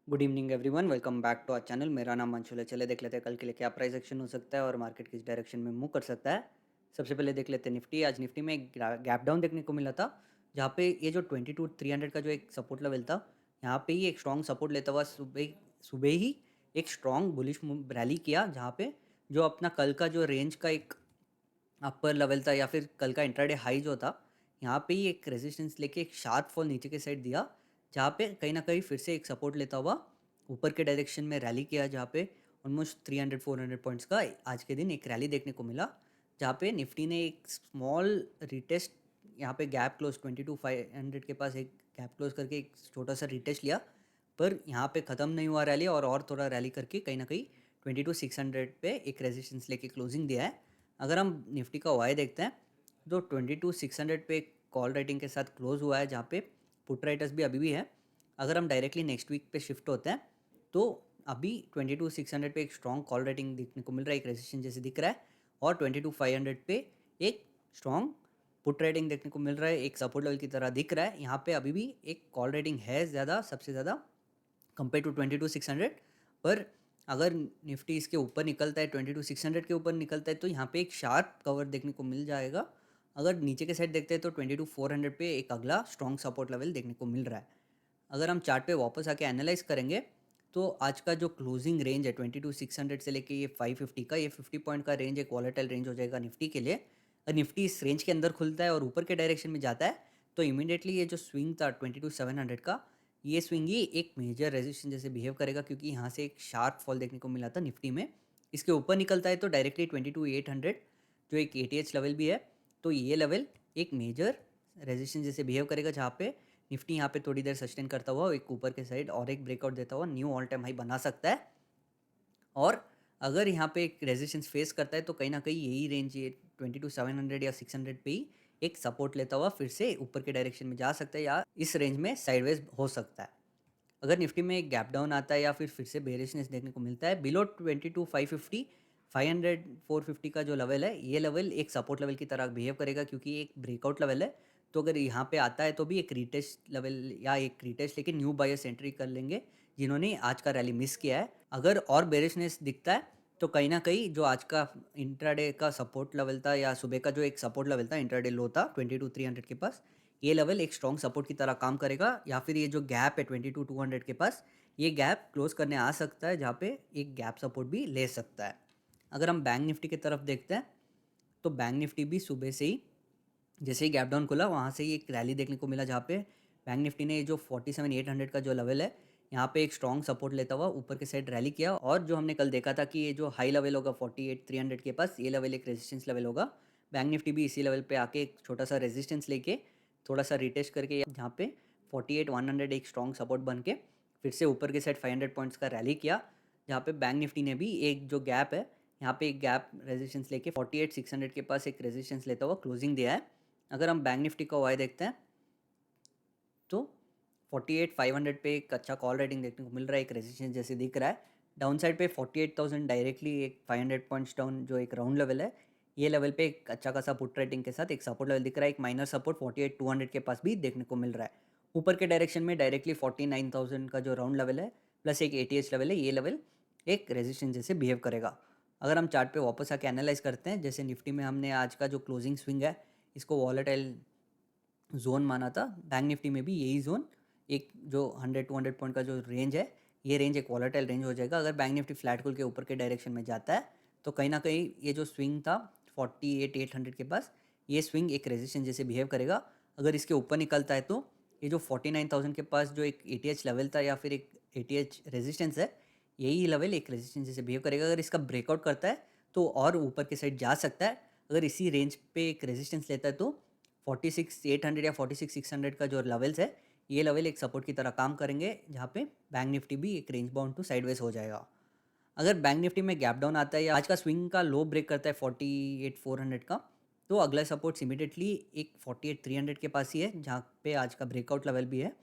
Good evening everyone, welcome back to our channel. मेरा नाम अंशुल है। चले देख लेते हैं कल के लिए क्या प्राइस एक्शन हो सकता है और मार्केट किस डायरेक्शन में मूव कर सकता है। सबसे पहले देख लेते हैं निफ्टी। आज निफ्टी में एक गैप डाउन देखने को मिला था, जहाँ पे ये जो 22,300 का जो एक सपोर्ट लेवल था, यहाँ पे ही एक स्ट्रॉन्ग सपोर्ट लेता हुआ सुबह सुबह ही एक स्ट्रॉन्ग बुलिश रैली किया, जहाँ पे जो अपना कल का जो रेंज का एक अपर लेवल था या फिर कल का इंट्राडे हाई जो था, यहाँ पे ही एक रेजिस्टेंस लेके एक शार्प फॉल नीचे के साइड दिया, जहाँ पे कहीं ना कहीं फिर से एक सपोर्ट लेता हुआ ऊपर के डायरेक्शन में रैली किया, जहाँ पे ऑलमोस्ट 300-400 पॉइंट्स का आज के दिन एक रैली देखने को मिला, जहाँ पे निफ्टी ने एक स्मॉल रिटेस्ट, यहाँ पे गैप क्लोज 22,500 के पास एक गैप क्लोज करके एक छोटा सा रिटेस्ट लिया, पर यहाँ पे ख़त्म नहीं हुआ रैली और थोड़ा रैली करके कहीं ना कहीं 22,600 पे एक रेजिस्टेंस लेके क्लोजिंग दिया है। अगर हम निफ्टी का वाई देखते हैं तो 22,600 पे कॉल राइटिंग के साथ क्लोज हुआ है, जहाँ पे पुट राइटर्स भी अभी भी है। अगर हम डायरेक्टली नेक्स्ट वीक पे शिफ्ट होते हैं तो अभी 22,600 पे एक स्ट्रॉन्ग कॉल राइटिंग देखने को मिल रहा है, एक रेजिस्टेंस जैसे दिख रहा है, और 22,500 पे एक स्ट्रॉन्ग पुट राइटिंग देखने को मिल रहा है, एक सपोर्ट लेवल की तरह दिख रहा है। यहाँ पे अभी भी एक कॉल राइटिंग है ज़्यादा, सबसे ज़्यादा कंपेयर टू 22,600। पर अगर निफ्टी इसके ऊपर निकलता है, 22,600 के ऊपर निकलता है, तो यहाँ पे एक शार्प कवर देखने को मिल जाएगा। अगर नीचे के साइड देखते हैं तो 22,400 पे एक अगला स्ट्रॉन्ग सपोर्ट लेवल देखने को मिल रहा है। अगर हम चार्ट पे वापस आके एनालाइज करेंगे तो आज का जो क्लोजिंग रेंज है 22,600 से लेके ये 550 का, ये 50 पॉइंट का रेंज एक वॉलेटाइल रेंज हो जाएगा निफ्टी के लिए। अगर निफ्टी इस रेंज के अंदर खुलता है और ऊपर के डायरेक्शन में जाता है तो इमीडिएटली ये जो स्विंग था 22,700 का, ये स्विंग ही एक मेजर रेजिस्टेंस जैसे बिहेव करेगा, क्योंकि यहाँ से एक शार्प फॉल देखने को मिला था निफ्टी में। इसके ऊपर निकलता है तो डायरेक्टली 22,800 जो एक एटीएच लेवल भी है, तो ये लेवल एक मेजर रेजिस्टेंस जैसे बिहेव करेगा, जहाँ पे निफ्टी यहाँ पे थोड़ी देर सस्टेन करता हुआ एक ऊपर के साइड और एक ब्रेकआउट देता हुआ न्यू ऑल टाइम हाई बना सकता है। और अगर यहाँ पे एक रेजिस्टेंस फेस करता है तो कहीं ना कहीं यही रेंज, ये 22,700 या 600 पे ही एक सपोर्ट लेता हुआ फिर से ऊपर के डायरेक्शन में जा सकता है, या इस रेंज में साइडवेज हो सकता है। अगर निफ्टी में एक गैप डाउन आता है या फिर से बेरिशनेस देखने को मिलता है बिलो 22,550, 500 450 का जो लेवल है, ये लेवल एक सपोर्ट लेवल की तरह बिहेव करेगा, क्योंकि एक ब्रेकआउट लेवल है। तो अगर यहाँ पे आता है तो भी एक रिटेस्ट लेवल या एक रिटेस्ट लेके न्यू बायर्स एंट्री कर लेंगे, जिन्होंने आज का रैली मिस किया है। अगर और बेरिशनेस दिखता है तो कहीं ना कहीं जो आज का इंट्राडे का सपोर्ट लेवल था या सुबह का जो एक सपोर्ट लेवल था, इंट्राडे लो था 22,300 के पास, ये लेवल एक स्ट्रॉन्ग सपोर्ट की तरह काम करेगा, या फिर ये जो गैप है 22,200 के पास, ये गैप क्लोज करने आ सकता है, जहाँ पे एक गैप सपोर्ट भी ले सकता है। अगर हम बैंक निफ्टी की तरफ देखते हैं तो बैंक निफ्टी भी सुबह से ही जैसे ही गैप डाउन खुला वहाँ से ही एक रैली देखने को मिला, जहाँ पे बैंक निफ्टी ने जो 47,800 का जो लेवल है, यहाँ पे एक स्ट्रॉन्ग सपोर्ट लेता हुआ ऊपर के साइड रैली किया। और जो हमने कल देखा था कि ये जो हाई लेवल होगा 48,300 के पास, ये लेवल एक रेजिस्टेंस लेवल होगा। बैंक निफ्टी भी इसी लेवल पे आके एक छोटा सा रेजिस्टेंस लेके थोड़ा सा रिटेस्ट करके जहाँ पे 48,100 एक स्ट्रॉन्ग सपोर्ट बन के फिर से ऊपर के साइड 500 पॉइंट्स का रैली किया, जहाँ पे बैंक निफ्टी ने भी एक जो गैप है, यहाँ पे एक गैप रेजिस्टेंस लेके 48,600 के पास एक रेजिस्टेंस लेता हुआ क्लोजिंग दिया है। अगर हम बैंक निफ्टी का वाई देखते हैं तो 48,500 पे एक अच्छा कॉल रेटिंग देखने को मिल रहा है, एक रेजिस्टेंस जैसे दिख रहा है। डाउन साइड पे 48,000 डायरेक्टली एक 500 पॉइंट्स डाउन जो एक राउंड लेवल है, ये लेवल पे एक अच्छा खासा पुट रेटिंग के साथ एक सपोर्ट लेवल दिख रहा है। एक माइनर सपोर्ट 48,200 के पास भी देखने को मिल रहा है। ऊपर के डायरेक्शन में डायरेक्टली 49,000 का जो राउंड लेवल है प्लस एक एटीएच लेवल है, ये लेवल एक रेजिस्टेंस जैसे बिहेव करेगा। अगर हम चार्ट पे वापस आके एनालाइज करते हैं, जैसे निफ्टी में हमने आज का जो क्लोजिंग स्विंग है इसको वॉलेटाइल जोन माना था, बैंक निफ्टी में भी यही जोन एक जो 100-200 पॉइंट का जो रेंज है, ये रेंज एक वॉलेटाइल रेंज हो जाएगा। अगर बैंक निफ्टी फ्लैट खोल के ऊपर के डायरेक्शन में जाता है तो कहीं ना कहीं ये जो स्विंग था 48,800 के पास, ये स्विंग एक रेजिस्टेंस जैसे बिहेव करेगा। अगर इसके ऊपर निकलता है तो ये जो 49,000 के पास जो एक एटीएच लेवल था या फिर एक एटीएच रेजिस्टेंस है, यही लेवल एक रेजिस्टेंस जैसे बिहेव करेगा। अगर इसका ब्रेकआउट करता है तो और ऊपर के साइड जा सकता है। अगर इसी रेंज पे एक रेजिस्टेंस लेता है तो 46,800 या 46,600 का जो लेवल्स है, ये लेवल एक सपोर्ट की तरह काम करेंगे, जहाँ पे बैंक निफ्टी भी एक रेंज बाउंड टू साइडवेज हो जाएगा। अगर बैंक निफ्टी में गैप डाउन आता है या आज का स्विंग का लो ब्रेक करता है 48,400 का, तो अगला सपोर्ट इमीडिएटली एक 48,300 के पास ही है, जहाँ पे आज का ब्रेकआउट लेवल भी है।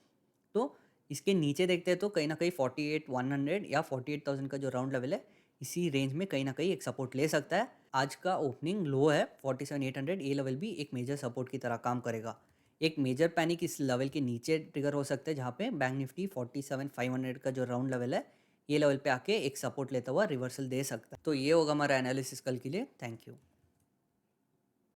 तो इसके नीचे देखते हैं तो कहीं ना कहीं 48,100 या 48,000 का जो राउंड लेवल है, इसी रेंज में कहीं ना कहीं एक सपोर्ट ले सकता है। आज का ओपनिंग लो है 47,800, ये लेवल भी एक मेजर सपोर्ट की तरह काम करेगा। एक मेजर पैनिक इस लेवल के नीचे ट्रिगर हो सकता है, जहाँ पे बैंक निफ्टी 47,500 का जो राउंड लेवल है, ये लेवल पे आके एक सपोर्ट लेता हुआ रिवर्सल दे सकता है। तो ये होगा हमारा एनालिसिस कल के लिए। Thank you.